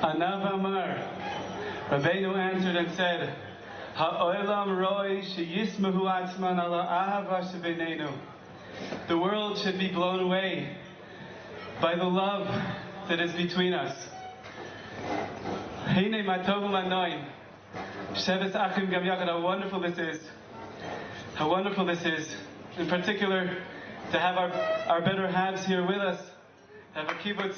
Anav Amar. Rabbeinu answered and said, Ha'olam roi sheyismahu atzman ala ahava shebeneinu. The world should be blown away by the love that is between us. Hine matov lanoim. Sheves achim gam yachad. How wonderful this is. How wonderful this is. In particular, to have our better halves here with us. Have a kibbutz.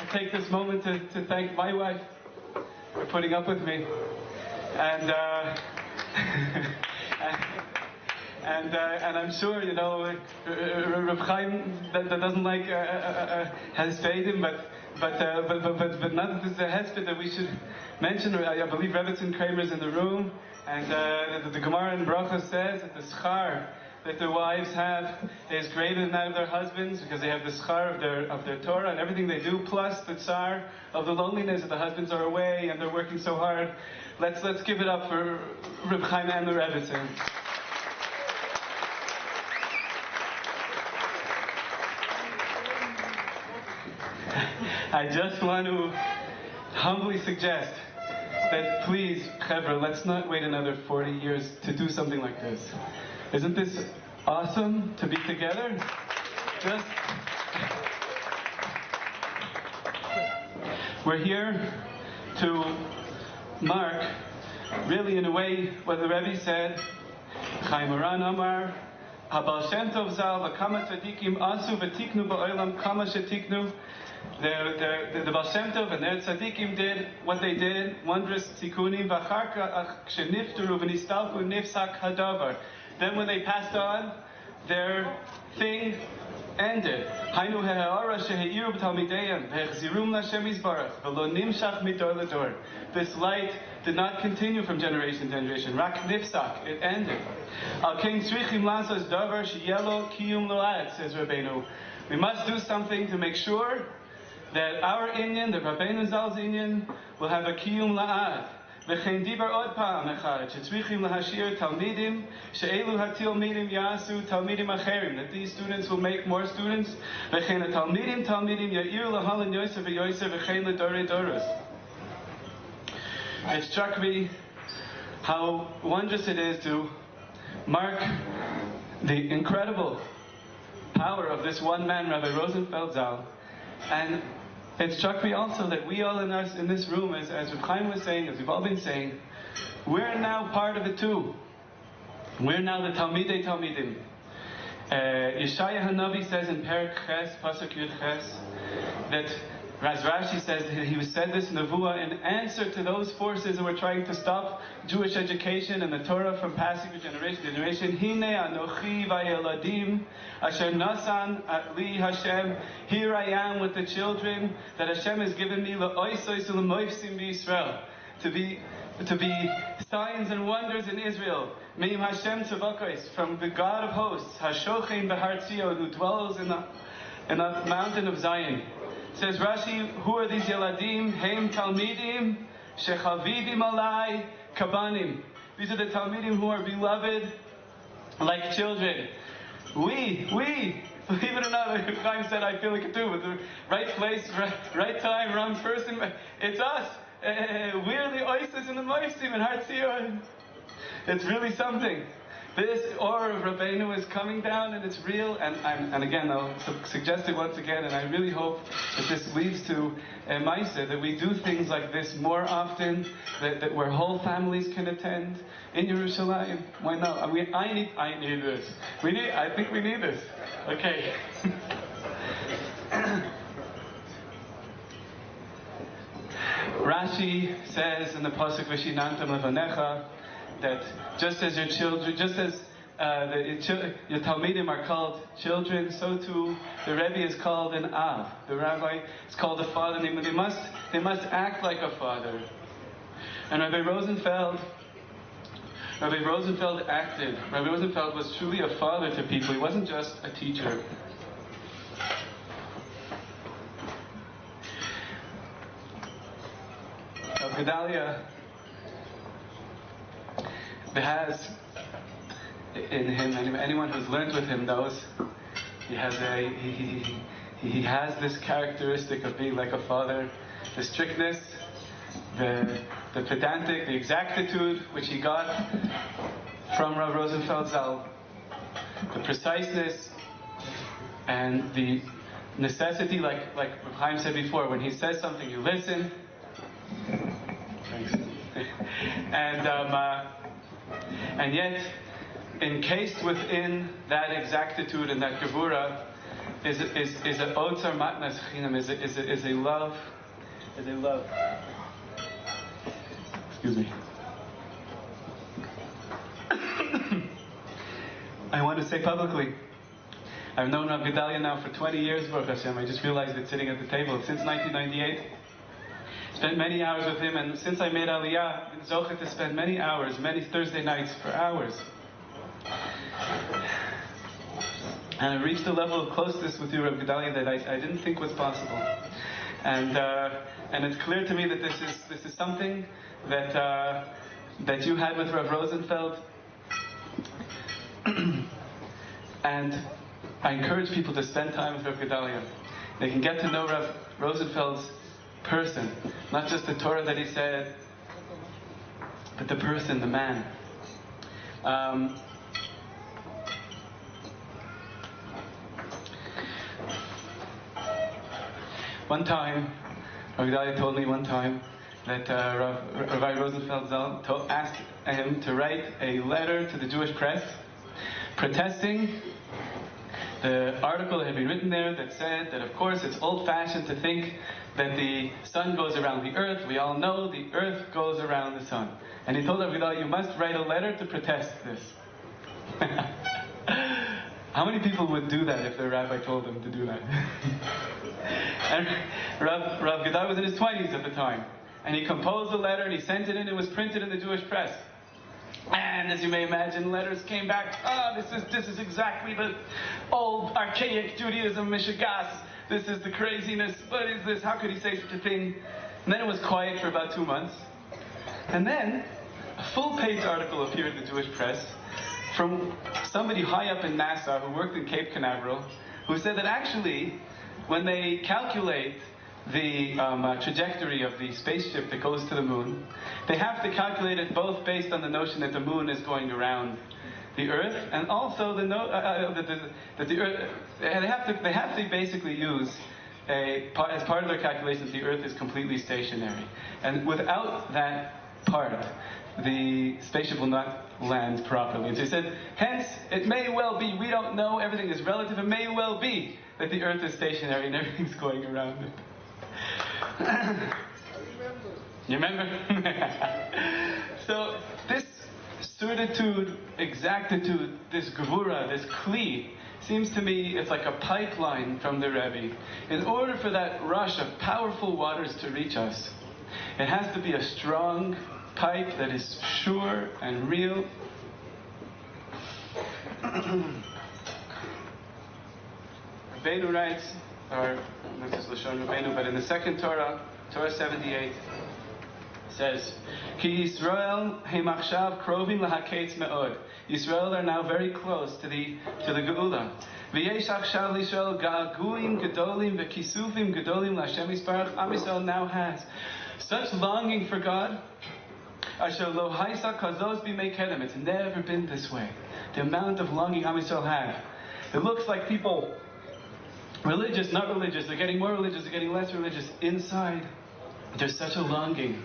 I'll take this moment to thank my wife for putting up with me. And and I'm sure, Reb Chaim that doesn't like has paid him, but not that this is a hesped that we should mention. I believe Rebbetzin Kramer's in the room, and the Gemara in Bracha says that the schar that the wives have is greater than that of their husbands, because they have the schar of their Torah and everything they do, plus the tsar of the loneliness that the husbands are away and they're working so hard. Let's give it up for Reb Chaim and the Rebbetzin. I just want to humbly suggest that please, Chevra, let's not wait another 40 years to do something like this. Isn't this awesome to be together? We're here to mark, really in a way, what the Rebbe said, Chaim Moran Amar, Habal Shem Tov Zal, V'kama tzadikim asu v'tiknu ba'olam kama shetiknu. The Baal Shem Tov and their tzadikim did what they did, wondrous tikunim, v'achar kach sheniftaru v'nistalku nifsak hadavar. Then when they passed on, their thing ended. Hainu ha'ara sheheiru b'talmideyim v'echzirum l'Hashem yisbarach v'lo nimshach midor l'dor. This light did not continue from generation to generation. Rak nifsak, it ended. Al kein tzrichim lasos davar sheyelo kiyum lo'ad, says Rabbeinu. We must do something to make sure that our Inyan, the Rabbeinu Zal's Inyan, will have a kiyum la'ad. V'chein dibar od pa'am echad, shetzrichim lahashir talmidim, she'elu hatilmidim yasu talmidim acherim, that these students will make more students. V'chein talmidim ya'ir lahalan yosef v'yosef v'chein l'dorei doros. It struck me how wondrous it is to mark the incredible power of this one man, Rabbi Rosenfeld Zal. And it struck me also that we all in this room, as Reb Chaim was saying, as we've all been saying, we're now part of it too. We're now the Talmidei Talmidim. Yeshaya Hanavi says in Perek Ches, Pasuk Yud Ches, that Rashi says that he said this nevuah in answer to those forces who were trying to stop Jewish education and the Torah from passing from generation to generation. Hine anochi vayeladim asher nasan li Hashem. Here I am with the children that Hashem has given me la'oisos u'lemoifsim b'Yisrael, to be signs and wonders in Israel. Meim Hashem tzavakos, from the God of hosts, Hashochein b'Har Tzion, who dwells in the mountain of Zion. Says Rashi, who are these Yeladim? Heim Talmidim, Shechavidim Alai, Kabanim. These are the Talmidim who are beloved like children. We, believe it or not, like Chaim said, I feel like it too, with the right place, right time, wrong person. It's us. We're the oasis in the Moisim in Har Tzion. It's really something. This aura of Rabbeinu is coming down, and it's real. And again, I'll suggest it once again, and I really hope that this leads to a Maisa, that we do things like this more often, that where whole families can attend in Yerushalayim. Why not? I mean, I need this. I think we need this. Okay. Rashi says in the pasuk V'shinantam levanecha, that just as your children, just as your Talmidim are called children, so too the Rebbe is called an Av. The Rabbi is called a father. They must act like a father. And Rabbi Rosenfeld acted. Rabbi Rosenfeld was truly a father to people. He wasn't just a teacher. Gedalia has in him, anyone who's learned with him knows, He has this characteristic of being like a father, the strictness, the pedantic, the exactitude which he got from Rav Rosenfeld Zal, the preciseness and the necessity, like Chaim said before, when he says something, you listen. Thanks. And yet, encased within that exactitude and that gevura is a otzar matnas chinam, is a love. Excuse me. I want to say publicly, I've known Rav Gedalia now for 20 years, Baruch Hashem. I just realized it sitting at the table. Since 1998. Spent many hours with him, and since I made Aliyah, I've been zocheh to spend many hours, many Thursday nights for hours. And I reached a level of closeness with you, Rav Gedalia, that I didn't think was possible. And it's clear to me that this is something that you had with Rav Rosenfeld. And I encourage people to spend time with Rav Gedalia. They can get to know Rav Rosenfeld's person, not just the Torah that he said, but the person, the man. One time, Rav Gedalia told me one time that Rabbi Rosenfeld Zal asked him to write a letter to the Jewish press protesting the article that had been written there that said that, of course, it's old-fashioned to think that the sun goes around the earth. We all know the earth goes around the sun. And he told Rav Gedalia, you must write a letter to protest this. How many people would do that if their rabbi told them to do that? And Rav Gedalia was in his 20s at the time. And he composed a letter and he sent it in. It was printed in the Jewish press. And as you may imagine, letters came back. This is exactly the old archaic Judaism, Mishagas. This is the craziness. What is this? How could he say such a thing? And then it was quiet for about 2 months. And then a full-page article appeared in the Jewish press from somebody high up in NASA who worked in Cape Canaveral, who said that actually, when they calculate the trajectory of the spaceship that goes to the moon, they have to calculate it both based on the notion that the moon is going around the Earth, and also that the Earth. They have to basically use as part of their calculations, the Earth is completely stationary, and without that part, the spaceship will not land properly. And so he said, hence, it may well be, we don't know, everything is relative, it may well be that the Earth is stationary and everything's going around it. You remember? So this certitude, exactitude, this gevura, this kli, seems to me it's like a pipeline from the Rebbe. In order for that rush of powerful waters to reach us, it has to be a strong pipe that is sure and real. Rabbeinu writes, or this is Lashon Rabbeinu, but in the second Torah, Torah 78, says, Ki Yisrael heimachshav krovim lahaketz me'od. Yisrael are now very close to the Geula. V'yesh achshav l'Yisrael ga'aguim gedolim v'kisufim gedolim l'Hashem Yisparach. Am Yisrael now has such longing for God. Asher lo haisa kazos b'mei kedem. It's never been this way. The amount of longing Am Yisrael have. It looks like people, religious, not religious, they're getting more religious, they're getting less religious. Inside, there's such a longing.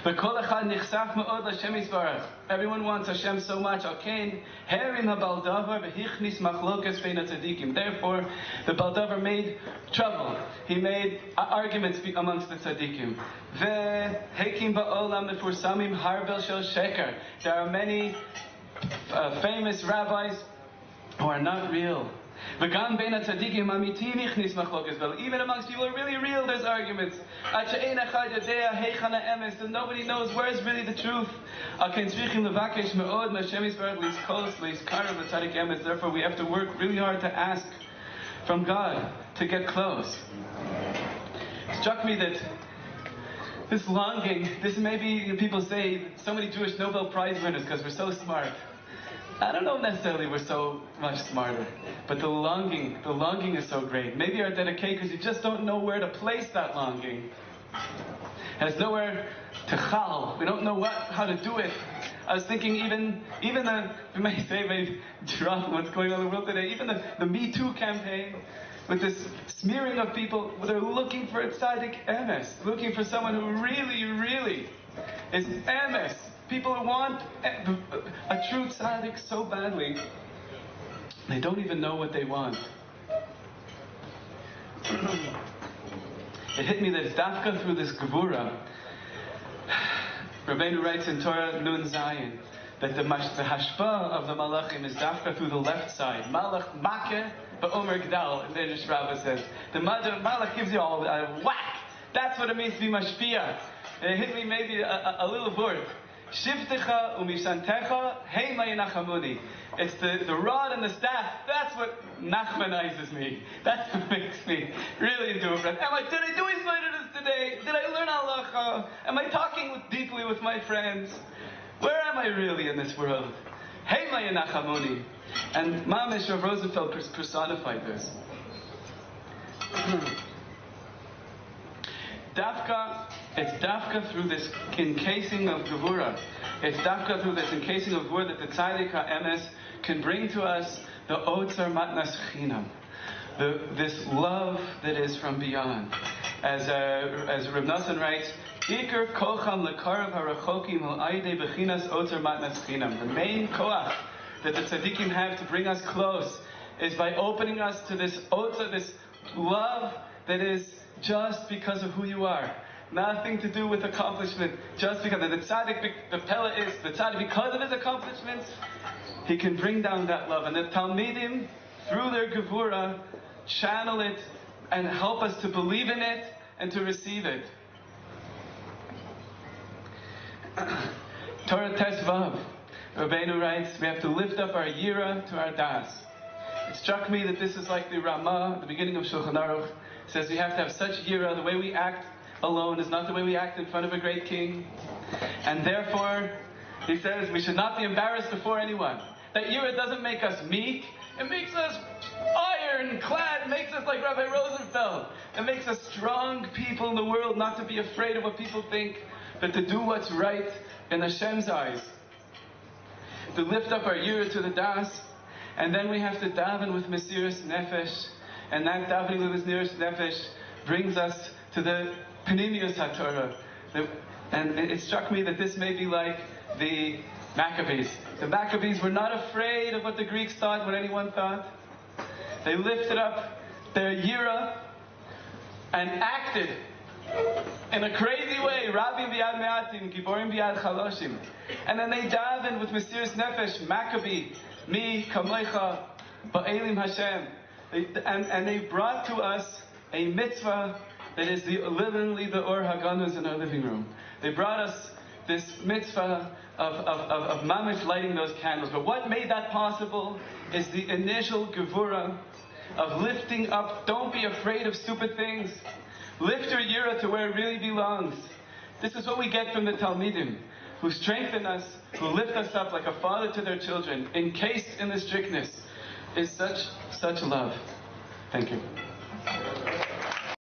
Everyone wants Hashem so much. Therefore, the Baldavar made trouble. He made arguments amongst the tzaddikim. There are many famous rabbis who are not real. Even amongst people who are really real, there's arguments. And nobody knows where is really the truth. Therefore, we have to work really hard to ask from God to get close. It struck me that this longing, this maybe people say so many Jewish Nobel Prize winners because we're so smart. I don't know necessarily we're so much smarter, but the longing is so great. Maybe our dedication, because you just don't know where to place that longing. Has nowhere to chal. We don't know how to do it. I was thinking even we may say, maybe drop what's going on in the world today, even the Me Too campaign, with this smearing of people, they're looking for a tzaddik emes, looking for someone who really, really is emes. People who want a true tzaddik so badly, they don't even know what they want. It hit me that it's dafka through this gevura. Rabbi writes in Torah Nun Zayin that the hashpa of the malachim is dafka through the left side. Malach makeh ba'omer gdal, and then Rabbi says. The malach gives you all a whack. That's what it means to be mashpia. And it hit me maybe a little word. Shivtecha umishantecha heima yenachamuni. It's the rod and the staff. That's what nachmanizes me. That's what makes me really into a friend. Did I do Ismailus today? Did I learn halacha? Am I talking deeply with my friends? Where am I really in this world? Heima yenachamuni. And Mamish of Rosenfeld personified this. It's dafka through this encasing of gevura. It's dafka through this encasing of gevura that the tzaddik ha'emes can bring to us the otzar matnas chinam, this love that is from beyond. As Reb Nosson writes, Iker kocham lekarav harachokim ha'ayde bechinas otzar matnas chinam. The main koach that the tzaddikim have to bring us close is by opening us to this otzar, this love that is just because of who you are. Nothing to do with accomplishment. Just because the tzaddik, the pella is the tzaddik because of his accomplishments, he can bring down that love. And the talmidim, through their gevura, channel it and help us to believe in it and to receive it. Torah Tes Vav, Rabbeinu writes, we have to lift up our yira to our das. It struck me that this is like the Ramah at the beginning of Shulchan Aruch. It says we have to have such yira. The way we act alone is not the way we act in front of a great king. And therefore, he says we should not be embarrassed before anyone. That yira doesn't make us meek. It makes us ironclad. It makes us like Rabbi Rosenfeld. It makes us strong people in the world, not to be afraid of what people think, but to do what's right in Hashem's eyes. To lift up our yira to the das. And then we have to daven with Mesiras Nefesh. And that davening with Mesiras Nefesh brings us to the Paninius HaTorah. And it struck me that this may be like the Maccabees. The Maccabees were not afraid of what the Greeks thought, what anyone thought. They lifted up their yira and acted in a crazy way. Rabbi biyad me'atim, giborim biyad chaloshim. And then they davened with Mesiras Nefesh, Maccabee, mi kamoicha, ba'elim Hashem. And they brought to us a mitzvah that is literally the Or Haganuz in our living room. They brought us this mitzvah of mamish lighting those candles. But what made that possible is the initial gevura of lifting up. Don't be afraid of stupid things. Lift your yira to where it really belongs. This is what we get from the Talmidim, who strengthen us, who lift us up like a father to their children, encased in the strictness, is such love. Thank you.